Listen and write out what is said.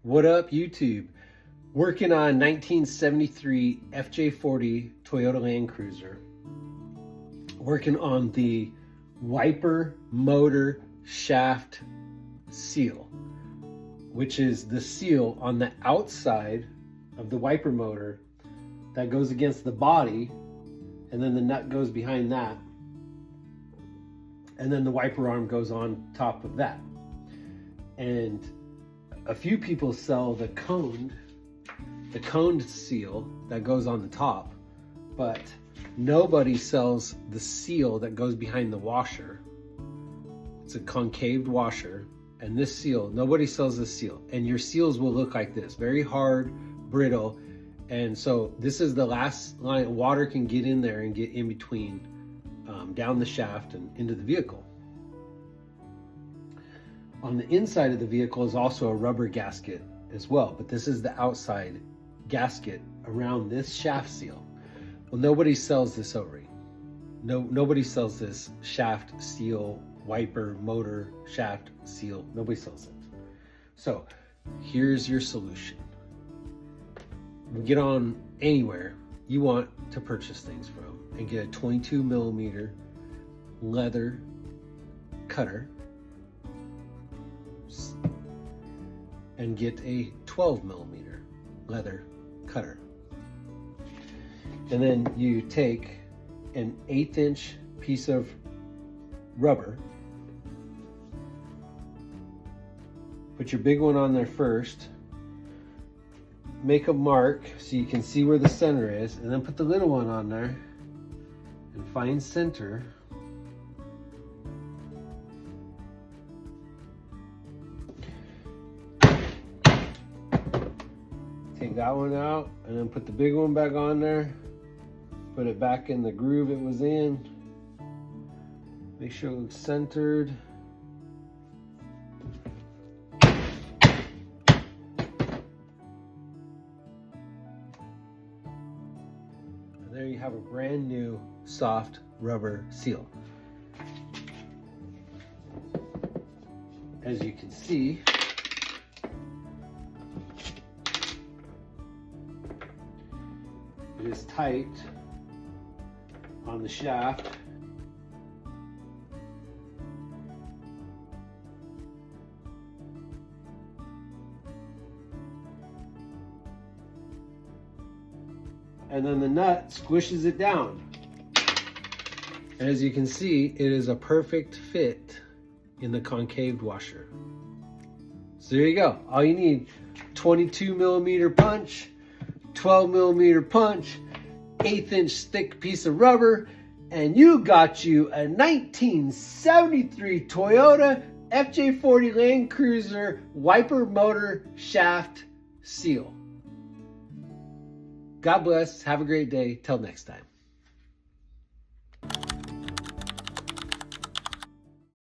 What up, YouTube? Working on 1973 FJ40 Toyota Land Cruiser. Working on the wiper motor shaft seal, which is the seal on the outside of the wiper motor that goes against the body, and then the nut goes behind that, and then the wiper arm goes on top of that. And a few people sell the coned seal that goes on the top, but nobody sells the seal that goes behind the washer. It's a concaved washer, and this seal, nobody sells this seal. And your seals will look like this, very hard, brittle. And so this is the last line. Water can get in there and get in between, down the shaft and into the vehicle. On the inside of the vehicle is also a rubber gasket as well, but this is the outside gasket around this shaft seal. Well, nobody sells this O-ring. Nobody sells this shaft seal, wiper, motor, shaft seal. Nobody sells it. So here's your solution. You get on anywhere you want to purchase things from and get a 22 millimeter leather cutter, and get a 12 millimeter leather cutter. And then you take an 1/8 inch piece of rubber, put your big one on there first, make a mark so you can see where the center is, and then put the little one on there and find center. Take that one out and then put the big one back on there. Put it back in the groove it was in. Make sure it looks centered. And there you have a brand new soft rubber seal. As you can see, it is tight on the shaft. And then the nut squishes it down. And as you can see, it is a perfect fit in the concaved washer. So there you go. All you need, 22 millimeter punch, 12 millimeter punch, 1/8 inch thick piece of rubber, and you got you a 1973 Toyota FJ40 Land Cruiser wiper motor shaft seal. God bless. Have a great day. Till next time.